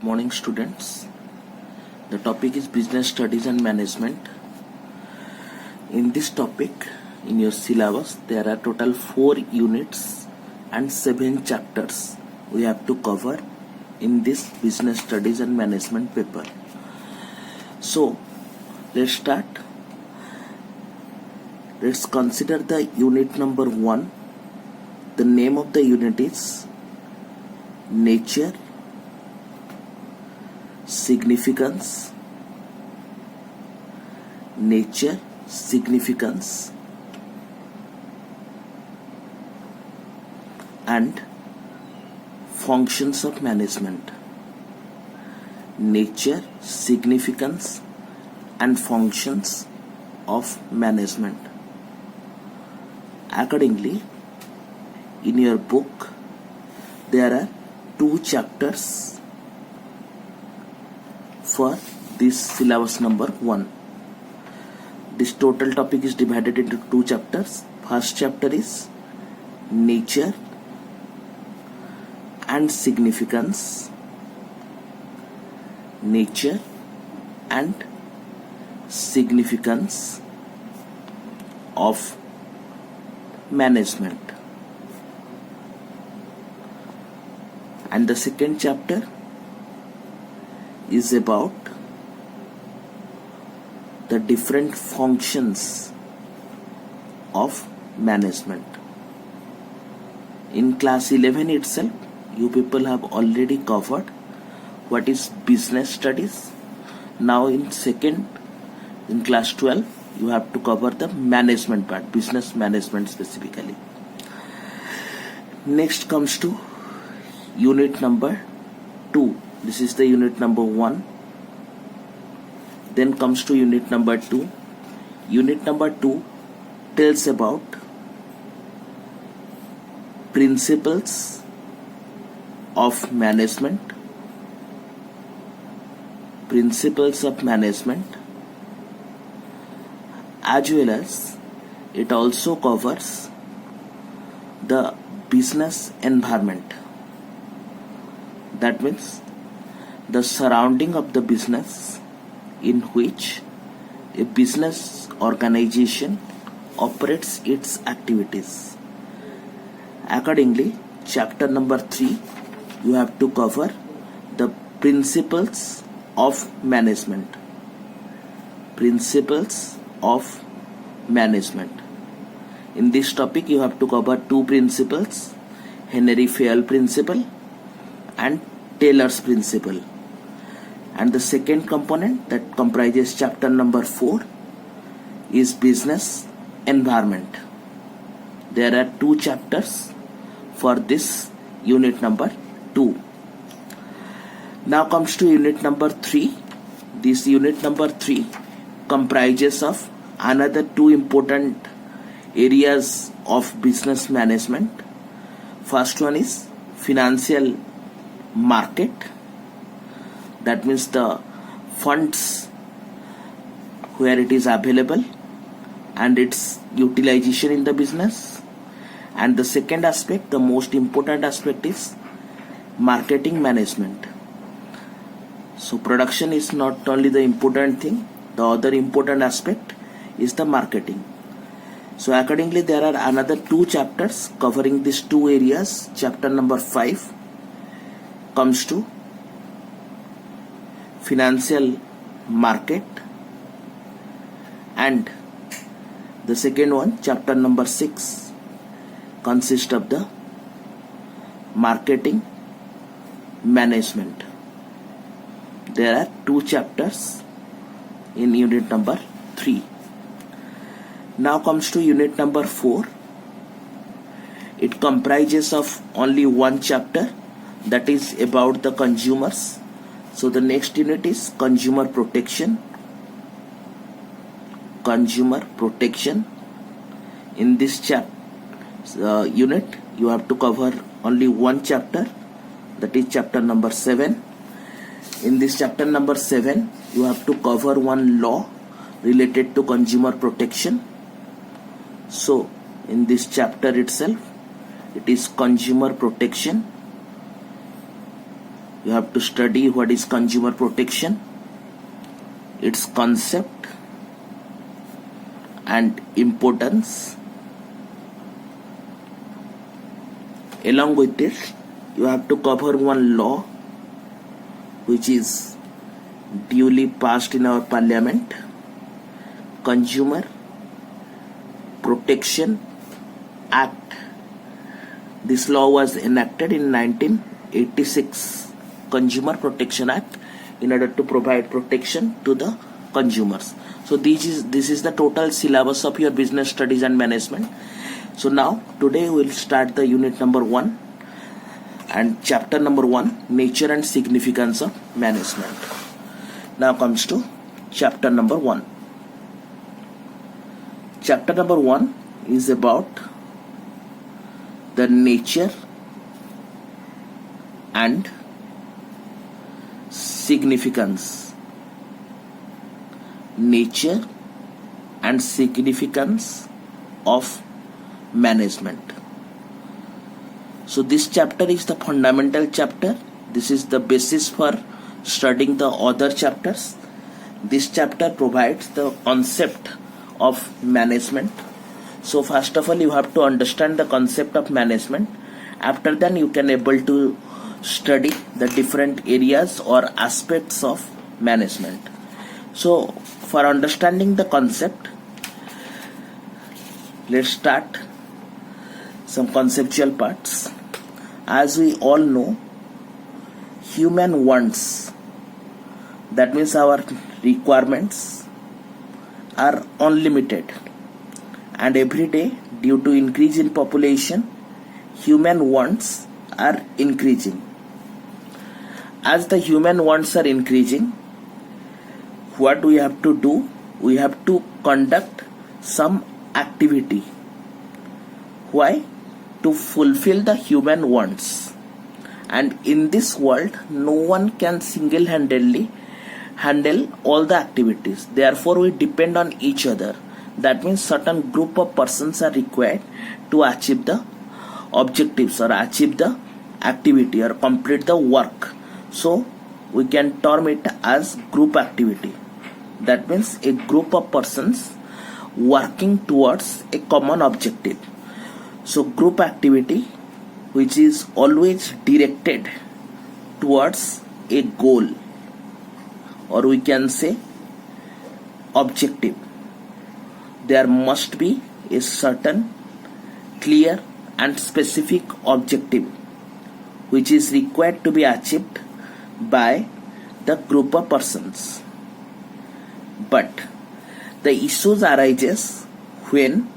Morning students. The topic is business studies and management. In this topic, in your syllabus, there are total 4 units and 7 chapters we have to cover in this business studies and management paper. So, let's start. Let's consider the unit number 1. The name of the unit is Nature, Significance, Nature, Significance, and Functions of Management. Nature, Significance, and Functions of Management. Accordingly, in your book, there are 2 chapters for this syllabus number 1. This total topic is divided into 2 chapters. First chapter is Nature and Significance. Nature and Significance of Management. And the second chapter is about the different functions of management. In class 11 itself, you people have already covered what is business studies. Now in class 12, you have to cover the management part, business management specifically. Next comes to unit number 2. This is the unit number 1. Then comes to unit number 2. Unit number 2 tells about principles of management. Principles of management, as well as it also covers the business environment. That means the surrounding of the business in which a business organization operates its activities. Accordingly, chapter number 3, you have to cover the principles of management. Principles of management. In this topic, you have to cover 2 principles: Henry Fayol principle and Taylor's principle. And the second component that comprises chapter number 4 is business environment. There are 2 chapters for this unit number 2. Now comes to unit number 3. This unit number 3 comprises of another 2 important areas of business management. First one is financial market. That means the funds where it is available and its utilization in the business. And the second aspect, the most important aspect, is marketing management. So production is not only the important thing, the other important aspect is the marketing. So accordingly, there are another 2 chapters covering these 2 areas. Chapter number 5 comes to financial market, and the second one, chapter number 6, consists of the marketing management. There are 2 chapters in unit number 3. Now comes to unit number 4. It comprises of only 1 chapter, that is about the consumers. So the next unit is consumer protection. Consumer protection. In this unit, you have to cover only 1 chapter, that is chapter number 7. In this chapter number 7, you have to cover 1 law related to consumer protection. So in this chapter itself, it is consumer protection. you have to study what is consumer protection, its concept and importance. Along with this, you have to cover one law which is duly passed in our parliament, Consumer Protection Act. This law was enacted in 1986, Consumer Protection Act, in order to provide protection to the consumers. So this is the total syllabus of your business studies and management. So now today we will start the unit number 1 and chapter number 1, nature and significance of management. Now comes to chapter number 1. Chapter number 1 is about the nature and significance. Nature and significance of management. So this chapter is the fundamental chapter. This is the basis for studying the other chapters. This chapter provides the concept of management. So first of all, you have to understand the concept of management. After that, you can able to study the different areas or aspects of management. So for understanding the concept, let's start some conceptual parts. As we all know, human wants, that means our requirements, are unlimited, and every day due to increase in population, human wants are increasing. As the human wants are increasing, what we have to do? We have to conduct some activity. Why? To fulfill the human wants. And in this world, no one can single-handedly handle all the activities. Therefore, we depend on each other. That means certain group of persons are required to achieve the objectives or achieve the activity or complete the work. So we can term it as group activity. That means a group of persons working towards a common objective. So group activity which is always directed towards a goal, or we can say objective. There must be a certain clear and specific objective which is required to be achieved by the group of persons. But the issues arises when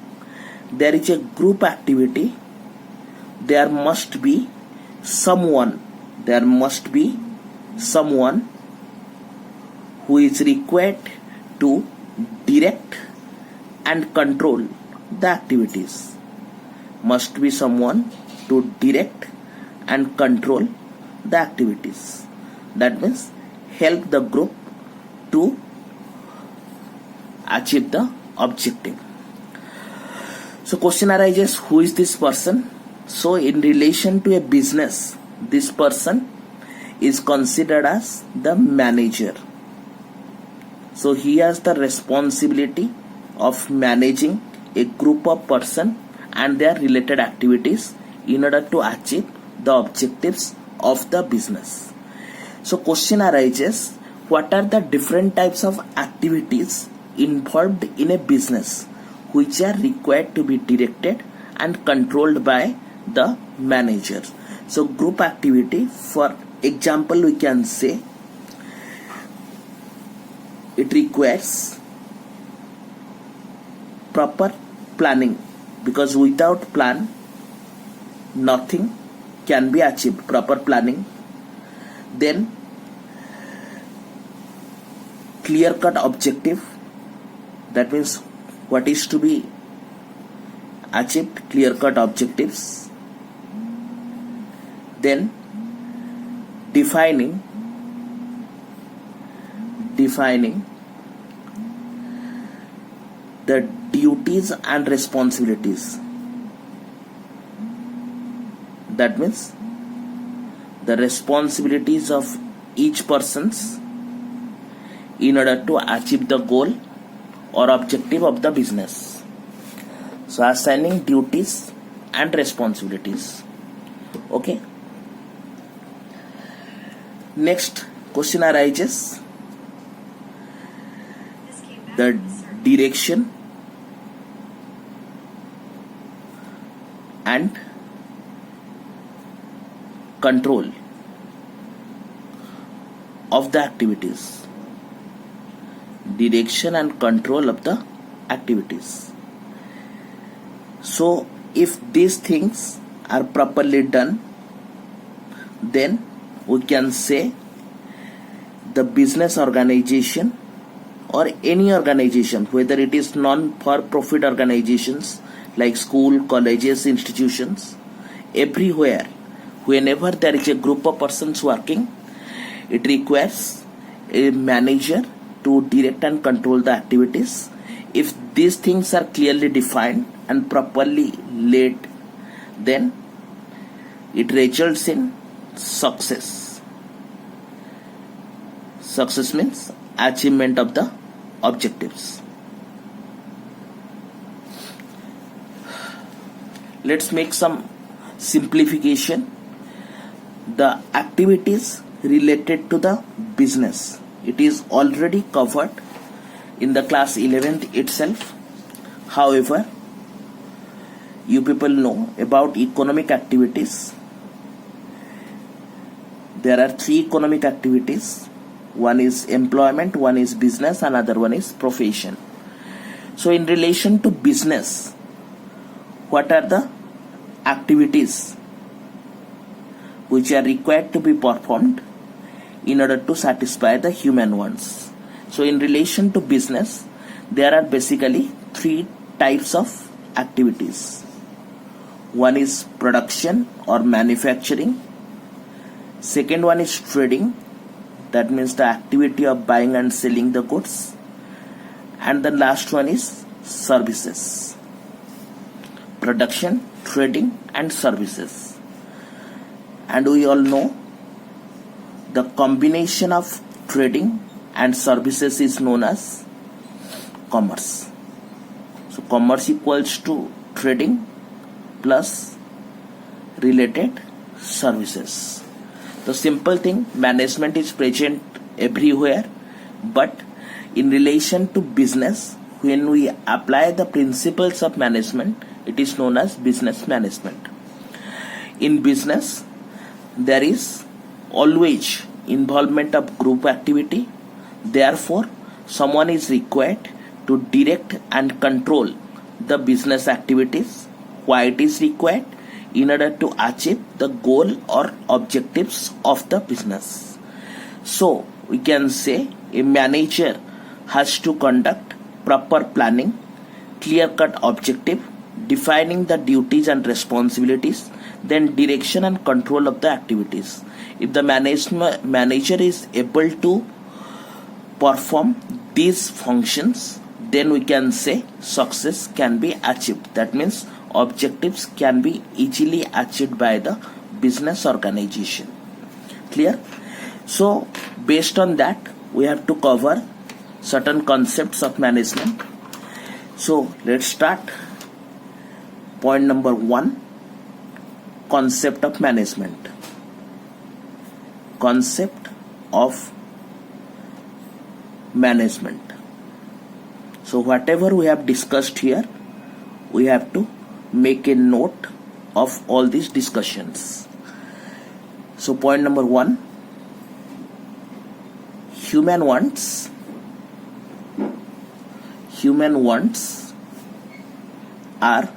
there is a group activity. There must be someone who is required to direct and control the activities. Must be someone to direct and control the activities. That means help the group to achieve the objective. So question arises, who is this person? So in relation to a business, this person is considered as the manager. So he has the responsibility of managing a group of persons and their related activities in order to achieve the objectives of the business. So question arises, what are the different types of activities involved in a business which are required to be directed and controlled by the manager? So group activity, for example, we can say it requires proper planning, because without plan nothing can be achieved. Proper planning. Then clear cut objective, that means what is to be achieved, clear cut objectives. Then defining the duties and responsibilities. That means the responsibilities of each persons in order to achieve the goal or objective of the business. So assigning duties and responsibilities. Okay. Next question arises, the direction and control of the activities. Direction and control of the activities. So if these things are properly done, then we can say the business organization or any organization, whether it is non-for-profit organizations like school, colleges, institutions, everywhere, whenever there is a group of persons working, it requires a manager to direct and control the activities. If these things are clearly defined and properly led, then it results in success. Success means achievement of the objectives. Let's make some simplification. The activities related to the business, it is already covered in the class 11th itself. However, you people know about economic activities. There are 3 economic activities. One is employment, one is business, another one is profession. So in relation to business, what are the activities which are required to be performed in order to satisfy the human wants? So in relation to business, there are basically 3 types of activities. One is production or manufacturing. Second one is trading, that means the activity of buying and selling the goods. And the last one is services. Production, trading and services. And we all know the combination of trading and services is known as commerce. So commerce equals to trading plus related services. The simple thing, management is present everywhere, but in relation to business, when we apply the principles of management, it is known as business management. In business, there is always involvement of group activity. Therefore, someone is required to direct and control the business activities. Why it is required? In order to achieve the goal or objectives of the business. So we can say a manager has to conduct proper planning, clear-cut objective, defining the duties and responsibilities, then direction and control of the activities. If the manager is able to perform these functions, then we can say success can be achieved. That means objectives can be easily achieved by the business organization. Clear? So based on that, we have to cover certain concepts of management. So let's start. Point number 1, concept of management. Concept of management. So whatever we have discussed here, we have to make a note of all these discussions. So point number 1, human wants are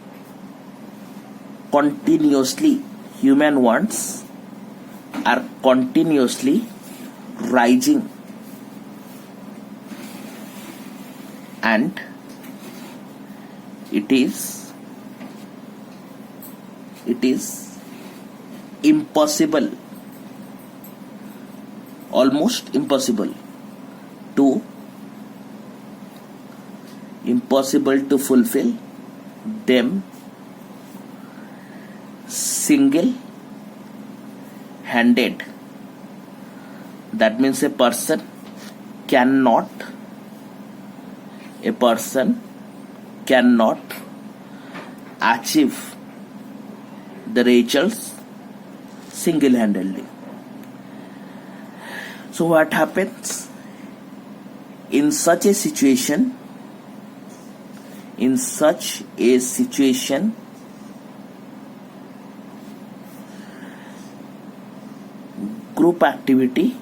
continuously rising, and it is impossible, almost impossible to fulfill them single handed. That means a person cannot achieve the results single-handedly. So what happens in such a situation? Group activity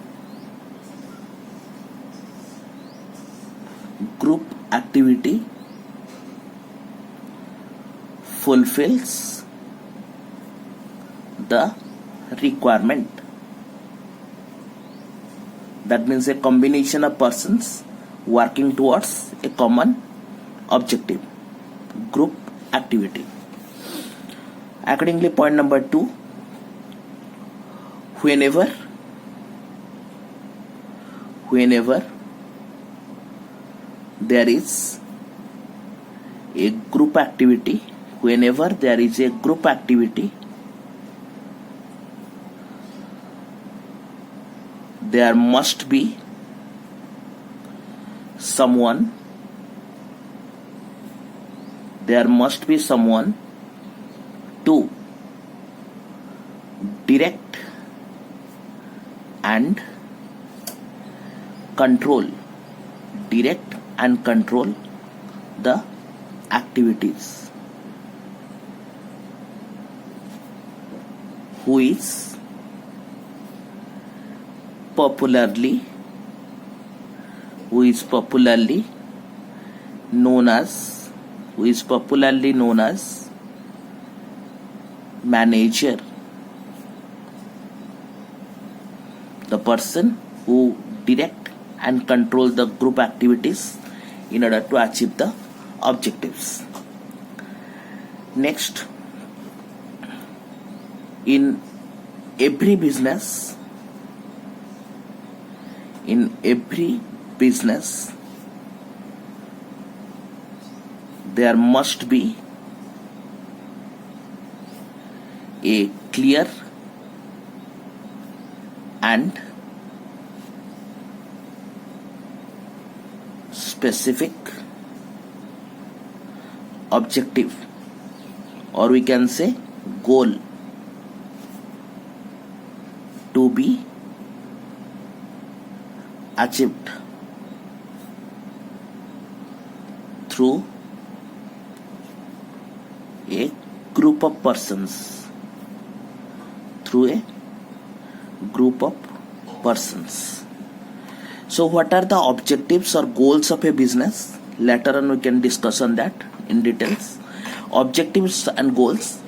fulfills the requirement. That means a combination of persons working towards a common objective. Group activity. Accordingly, point number 2, whenever there is a group activity, there must be someone to direct and control the activities, who is popularly known as manager. The person who direct and control the group activities in order to achieve the objectives. Next, in every business there must be a clear and specific objective, or we can say goal, to be achieved through a group of persons. So what are the objectives or goals of a business? Later on we can discuss on that in details. Objectives and goals.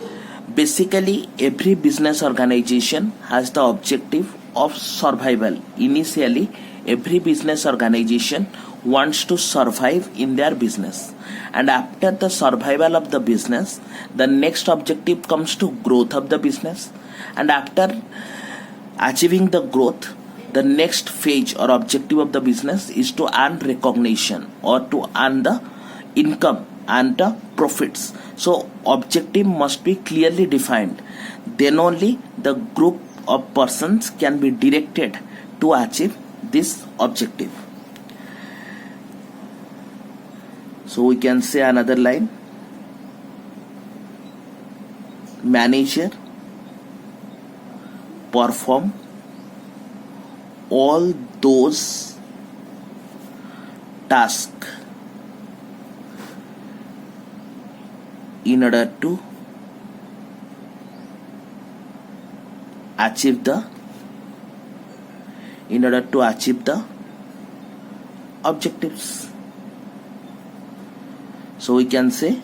Basically, every business organization has the objective of survival. Initially, every business organization wants to survive in their business, and after the survival of the business, the next objective comes to growth of the business, and after achieving the growth, the next phase or objective of the business is to earn recognition or to earn the income and the profits. So objective must be clearly defined. Then only the group of persons can be directed to achieve this objective. So we can say another line: manager perform all those tasks in order to achieve the objectives. So we can say,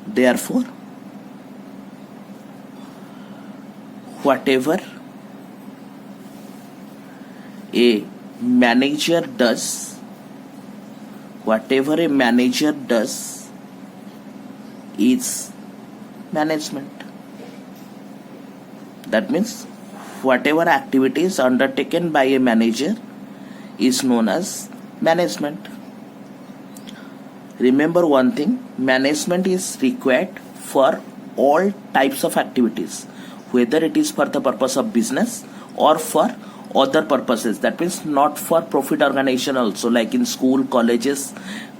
therefore, whatever a manager does is management. That means whatever activities undertaken by a manager is known as management. Remember one thing, management is required for all types of activities, whether it is for the purpose of business or for other purposes. That means not for profit organization also, like in school, colleges,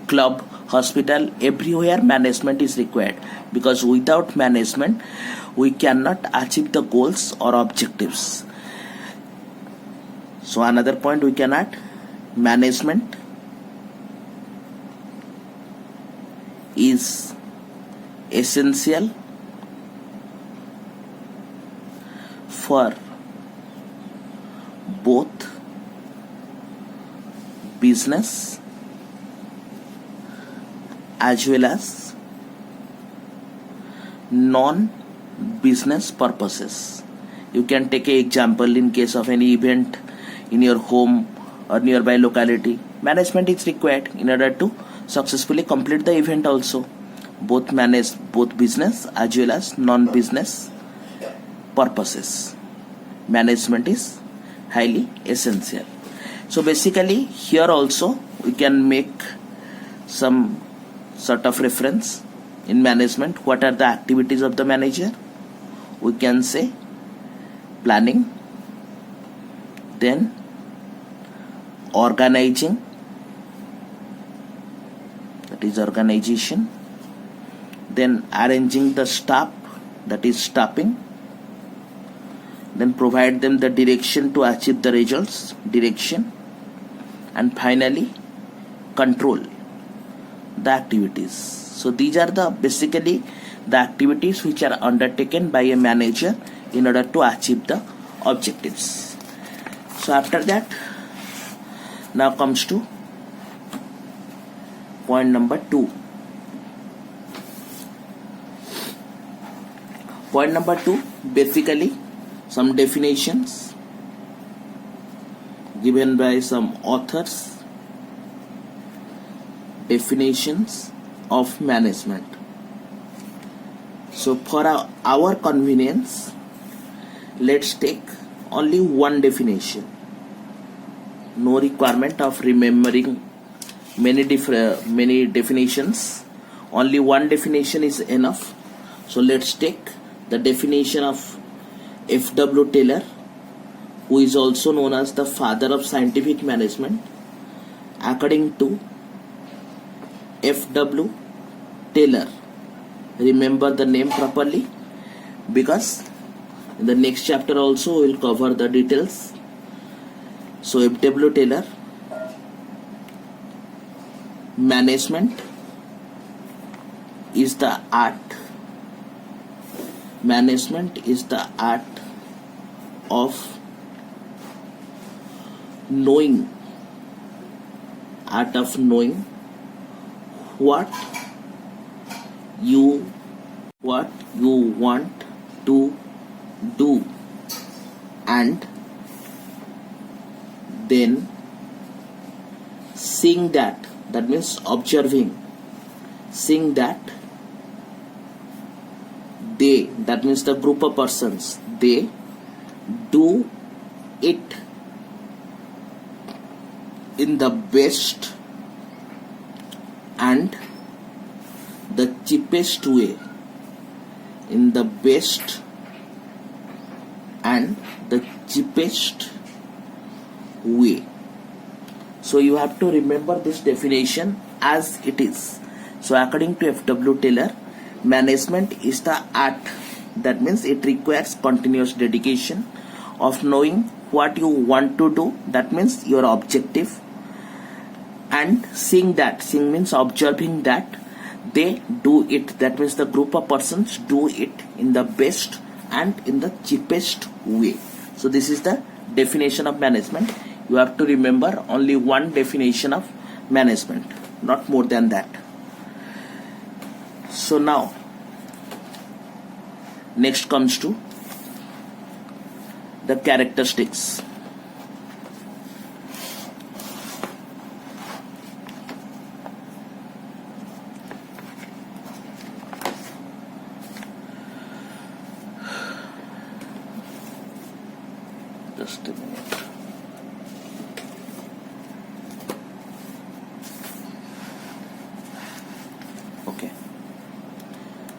club, hospital, everywhere management is required, because without management we cannot achieve the goals or objectives. So another point we can add, management is essential for both business as well as non-business purposes. You can take an example in case of any event in your home or nearby locality. Management is required in order to successfully complete the event also. Both business as well as non-business purposes. Management is highly essential. So basically here also we can make some sort of reference in management. What are the activities of the manager? We can say planning, then organizing, that is organization, then arranging the staff, that is staffing, then provide them the direction to achieve the results, direction, and finally control the activities. So these are the basically the activities which are undertaken by a manager in order to achieve the objectives. So after that, now comes to point number 2. Point number 2, basically some definitions given by some authors. Definitions of management. So for our convenience, let's take only one definition. No requirement of remembering many definitions. Only one definition is enough. So let's take the definition of F.W. Taylor, who is also known as the father of scientific management. According to F.W. Taylor, remember the name properly, because in the next chapter also we will cover the details. So F.W. Taylor, management is the art. Management is the art of knowing what you want to do, and then seeing that means observing, seeing that they, that means the group of persons, they do it in the best and the cheapest way, in the best and the cheapest way. So you have to remember this definition as it is. So according to F.W. Taylor, management is the art. That means it requires continuous dedication of knowing what you want to do, that means your objective, and seeing that, seeing means observing that they do it, that means the group of persons do it in the best and in the cheapest way. So this is the definition of management. You have to remember only one definition of management, not more than that. So now next comes to the characteristics. Just a minute. Okay.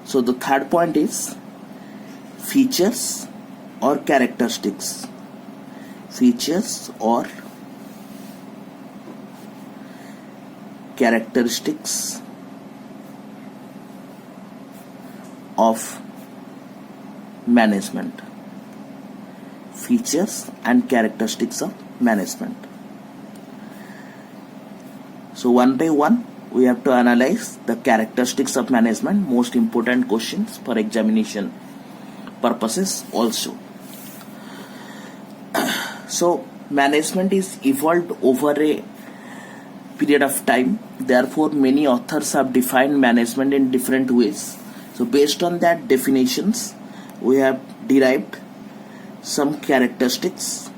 So the third point is features or characteristics. Features or characteristics of management. Features and characteristics of management. So one by one we have to analyze the characteristics of management, most important questions for examination purposes also. So management is evolved over a period of time, therefore many authors have defined management in different ways. So based on that definitions we have derived some characteristics.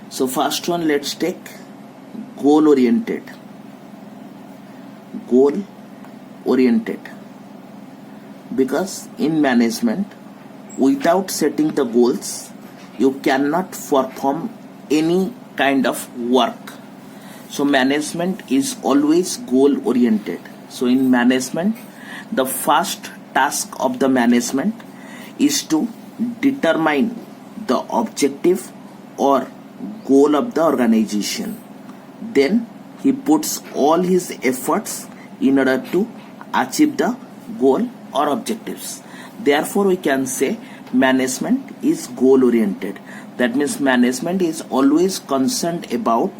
So first one, let's take goal oriented. Goal oriented, because in management without setting the goals you cannot perform any kind of work. So management is always goal oriented. So in management the first task of the management is to determine the objective or goal of the organization. Then he puts all his efforts in order to achieve the goal or objectives. Therefore we can say management is goal oriented. That means management is always concerned about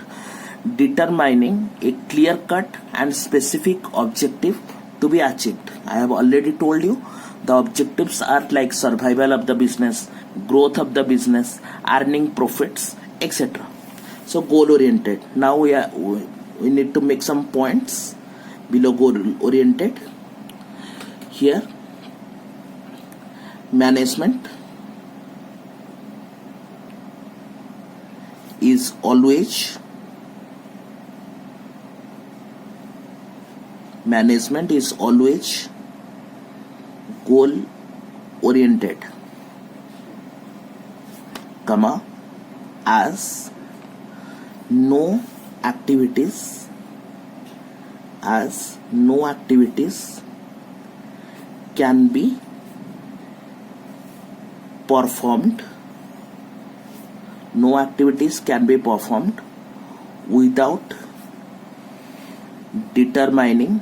determining a clear cut and specific objective to be achieved. I have already told you the objectives are like survival of the business, growth of the business, earning profits, etc. So goal oriented. Now we need to make some points below goal oriented. Here management is always goal oriented, comma, as no activities can be performed without determining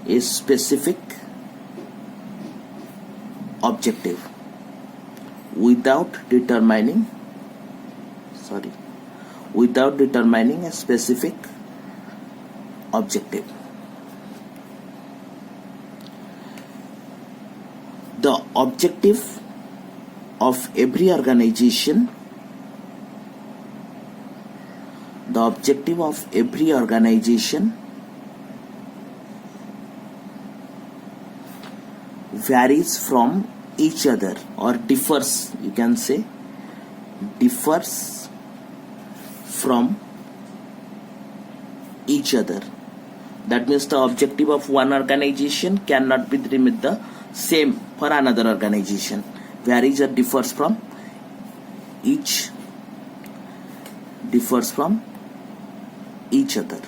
a specific objective. Without determining a specific objective. The objective of every organization varies from each other, or differs, you can say differs from each other. That means the objective of one organization cannot be the same for another organization. Varies or differs from each other.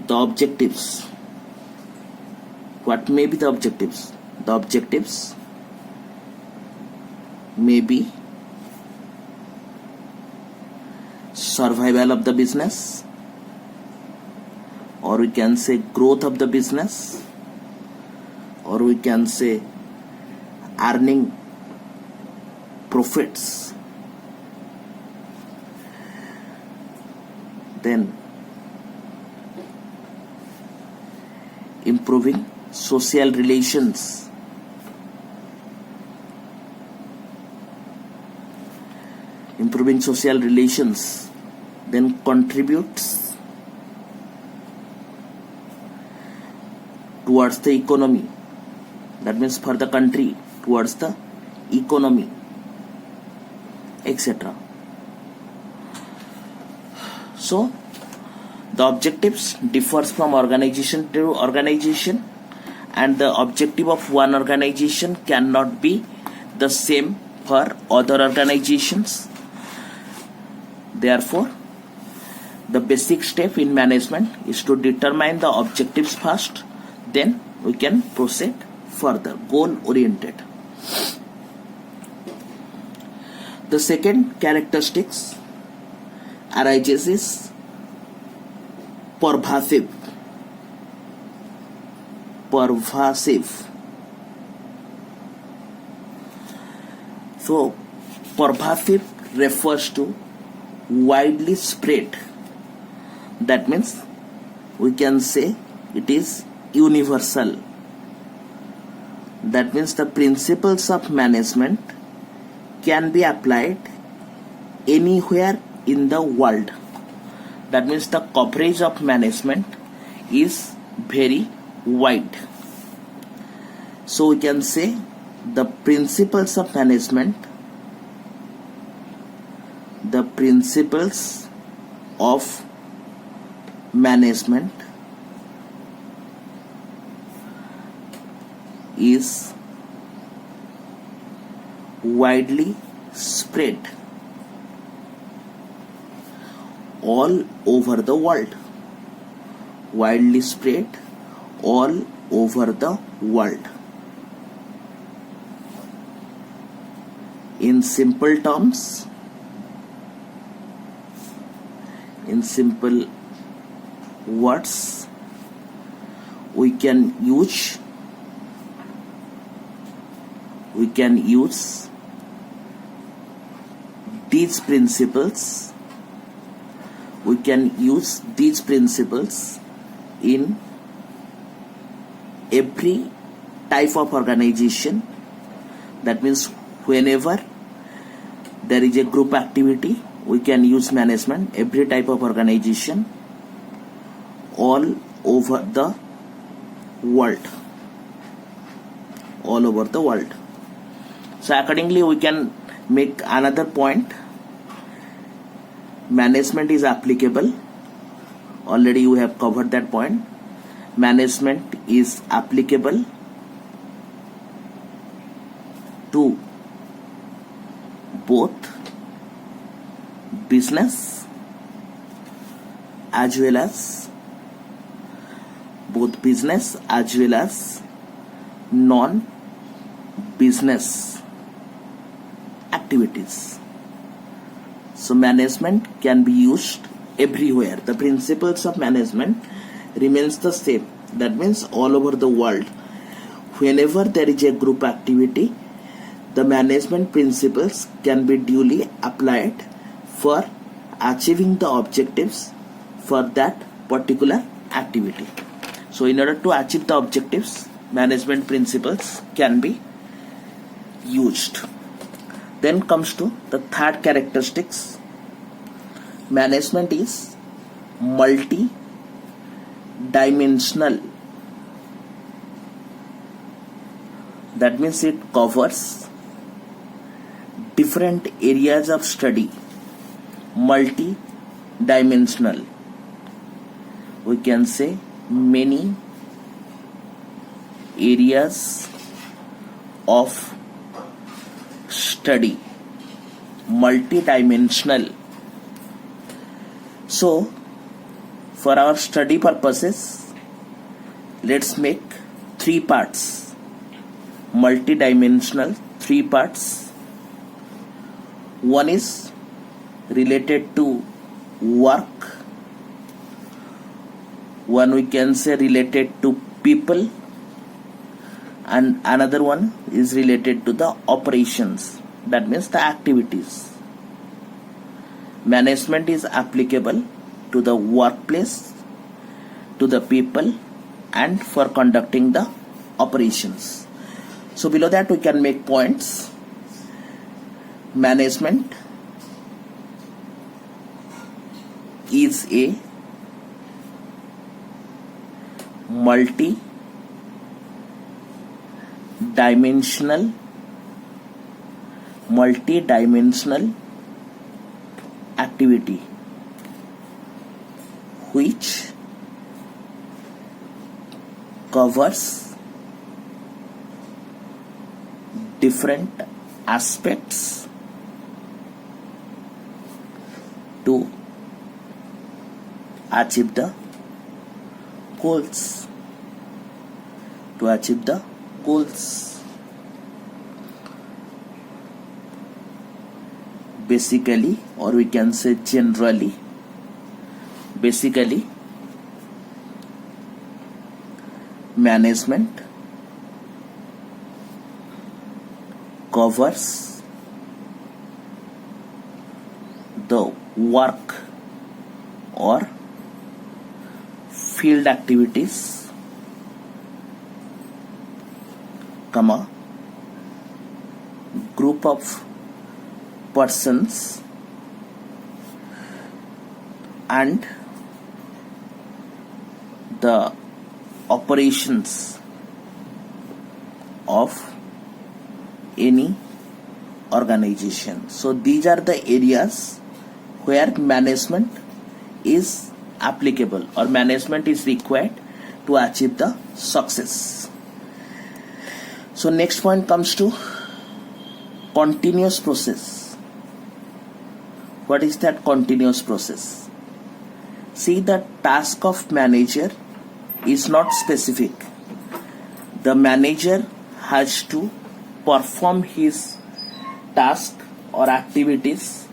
The objectives. What may be the objectives? The objectives may be survival of the business, or we can say growth of the business, or we can say earning profits. Then improving social relations, then contributes towards the economy. That means for the country, towards the economy, etc. So the objectives differs from organization to organization, and the objective of one organization cannot be the same for other organizations. Therefore the basic step in management is to determine the objectives first, then we can proceed further, goal oriented. The second characteristics arises is pervasive. So pervasive refers to widely spread. That means we can say it is universal. That means the principles of management can be applied anywhere in the world. That means the coverage of management is very wide. So we can say the principles of management, is widely spread all over the world. Widely spread all over the world. In simple terms, in simple words, we can use these principles. We can use these principles in every type of organization. That means whenever there is a group activity, we can use management, every type of organization, all over the world. All over the world. So accordingly, we can make another point. Management is applicable. Already we have covered that point. Management is applicable to both business as well as non-business activities. So management can be used everywhere. The principles of management remains the same. That means all over the world, whenever there is a group activity, the management principles can be duly applied for achieving the objectives for that particular activity. So in order to achieve the objectives, management principles can be used. Then comes to the third characteristics. Management is multi-dimensional. That means it covers different areas of study. Multi-dimensional. We can say many areas of study. Multi-dimensional. So for our study purposes, let's make 3 parts. Multi-dimensional, 3 parts. One is related to work. One we can say related to people, and another one is related to the operations. That means the activities. Management is applicable to the workplace, to the people, and for conducting the operations. So below that we can make points. Management is a multi-dimensional activity which covers different aspects to achieve the goals. To achieve the goals. Basically, or we can say generally, basically management covers the work or field activities, comma, group of persons and the operations of any organization. So these are the areas where management is applicable or management is required to achieve the success. So next point comes to continuous process. What is that continuous process? See, the task of manager is not specific. The manager has to perform his task or activities,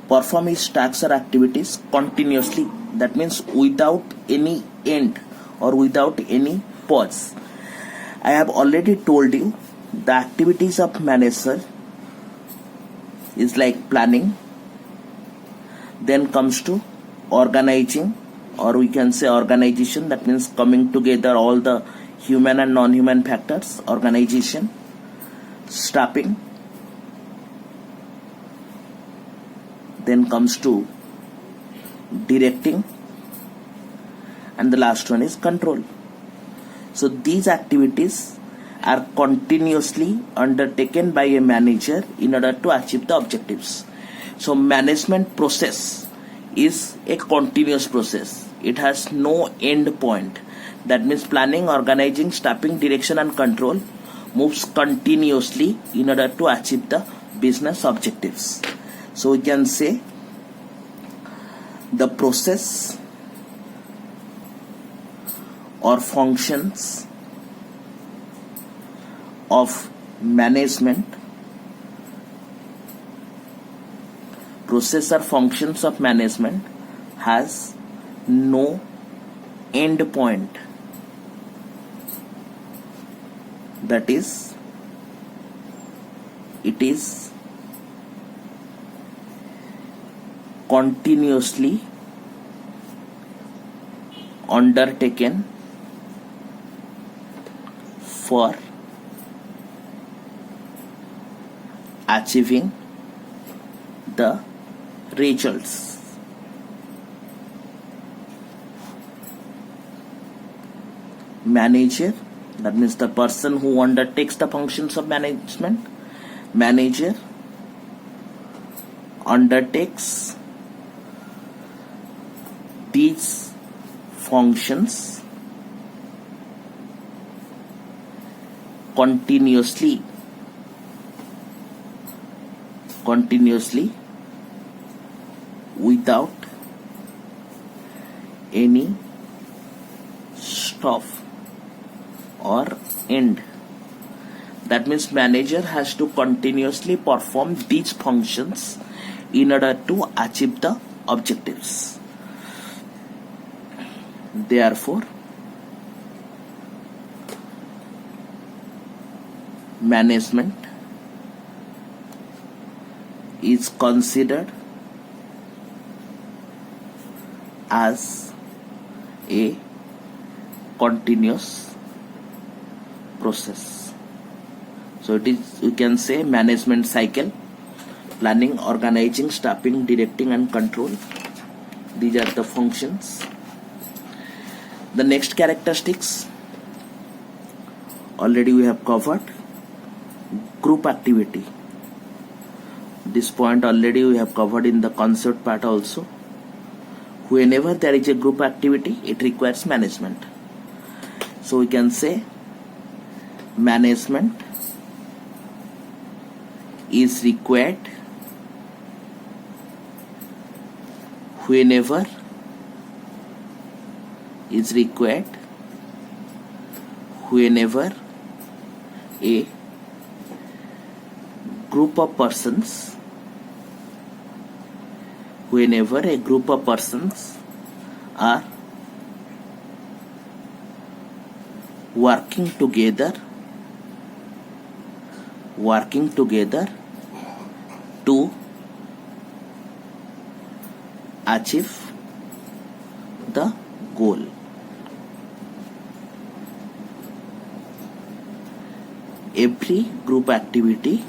perform his tasks or activities continuously. That means without any end or without any pause. I have already told you the activities of manager is like planning, then comes to organizing, or we can say organization, that means coming together all the human and non-human factors, organization, staffing, then comes to directing, and the last one is control. So these activities are continuously undertaken by a manager in order to achieve the objectives. So management process is a continuous process. It has no end point. That means planning, organizing, staffing, direction and control moves continuously in order to achieve the business objectives. So we can say the process or functions of management, process or functions of management has no end point. That is, it is continuously undertaken for achieving the results. Manager, that means the person who undertakes the functions of management. Manager undertakes these functions continuously without any stop or end. That means manager has to continuously perform these functions in order to achieve the objectives. Therefore, management is considered as a continuous process. So it is, you can say, management cycle: planning, organizing, staffing, directing and control. These are the functions. The next characteristics already we have covered. Group activity. This point already we have covered in the concept part also. Whenever there is a group activity, it requires management. So we can say management is required whenever is required whenever a group of persons are working together to achieve the goal. Every group activity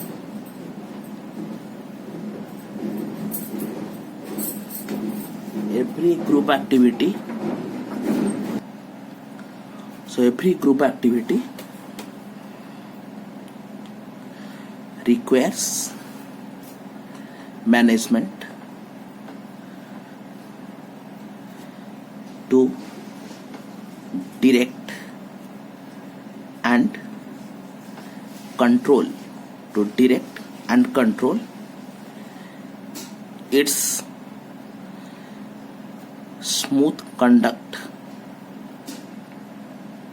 requires management to direct and control its smooth conduct.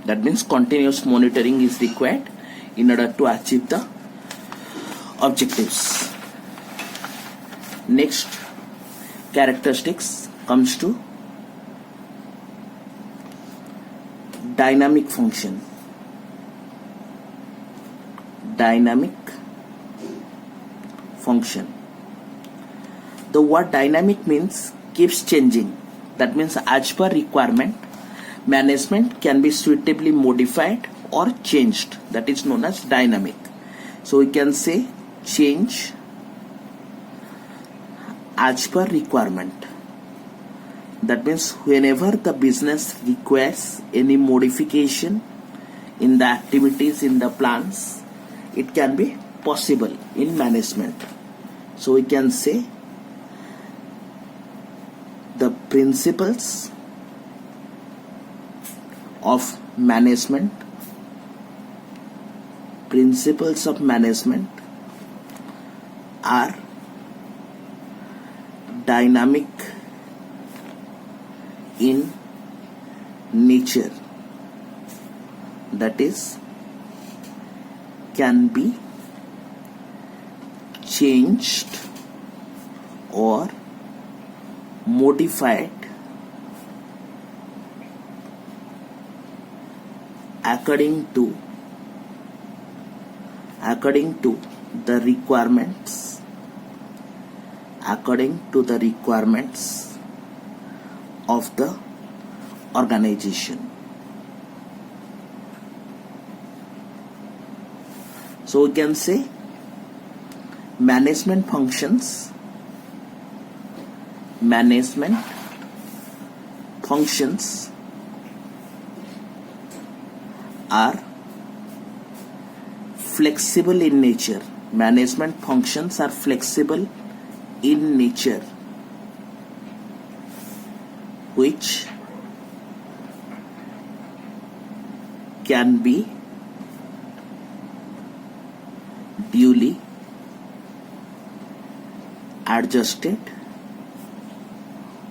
That means continuous monitoring is required in order to achieve the objectives. Next characteristics comes to dynamic function. The word dynamic means keeps changing. That means as per requirement, management can be suitably modified or changed. That is known as dynamic. So we can say change as per requirement. That means whenever the business requires any modification in the activities, in the plans, it can be possible in management. So we can say the principles of management are dynamic in nature. That is, can be changed or modified according to the requirements of the organization. So we can say management functions are flexible in nature. Management functions are flexible in nature, which can be duly adjusted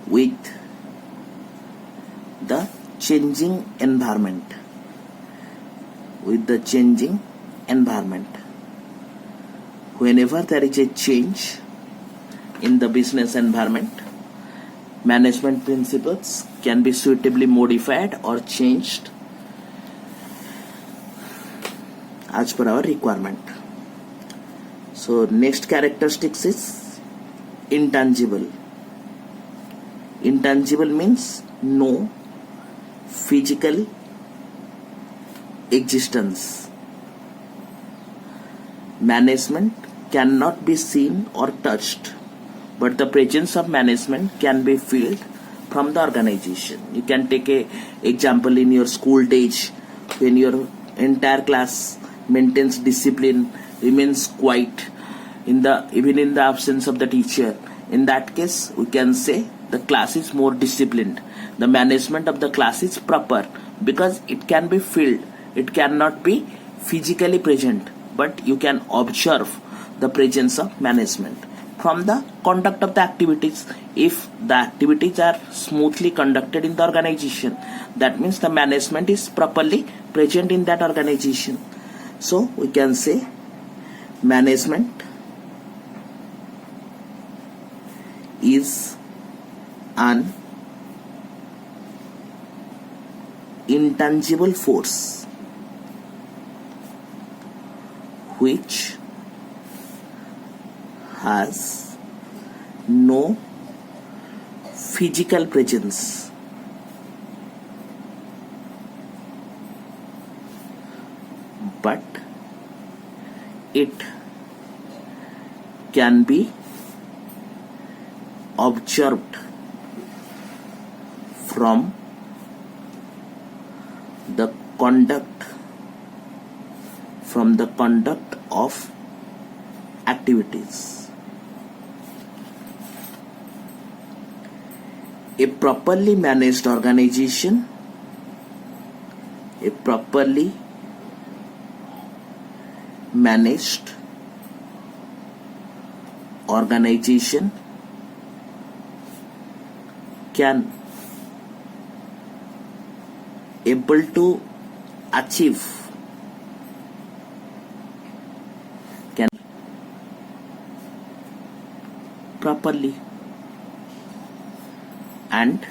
with the changing environment. Whenever there is a change in the business environment, management principles can be suitably modified or changed as per our requirement. So next characteristics is intangible. Intangible means no physical existence. Management cannot be seen or touched, but the presence of management can be felt from the organization. You can take a example in your school days when your entire class maintains discipline, remains quiet even in the absence of the teacher. In that case, we can say the class is more disciplined. The management of the class is proper because it can be felt. It cannot be physically present, but you can observe the presence of management from the conduct of the activities. If the activities are smoothly conducted in the organization, that means the management is properly present in that organization. So we can say management is an intangible force which has no physical presence but it can be observed from the conduct of activities. A properly managed organization can able to achieve properly and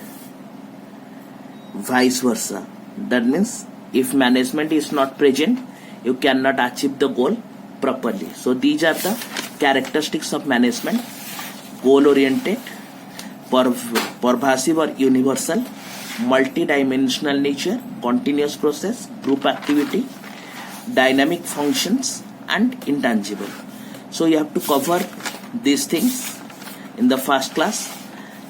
vice versa. That means if management is not present, you cannot achieve the goal properly. So these are the characteristics of management: goal oriented, pervasive or universal, multi-dimensional nature, continuous process, group activity, dynamic functions, and intangible. So you have to cover these things in the first class: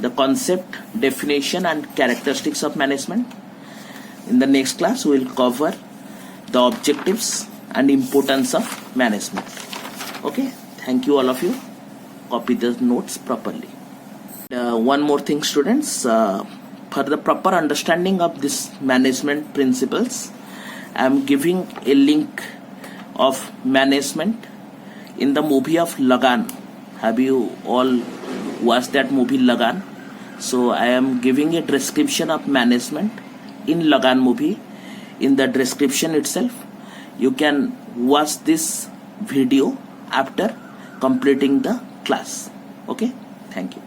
the concept, definition, and characteristics of management. In the next class, we will cover the objectives and importance of management. Okay, thank you all of you. Copy the notes properly. One more thing, students, for the proper understanding of this management principles, I am giving a link of management in the movie of Lagan. Have you all watched that movie Lagan? So I am giving a description of management in Lagan movie. In the description itself, you can watch this video after completing the class. Okay, thank you.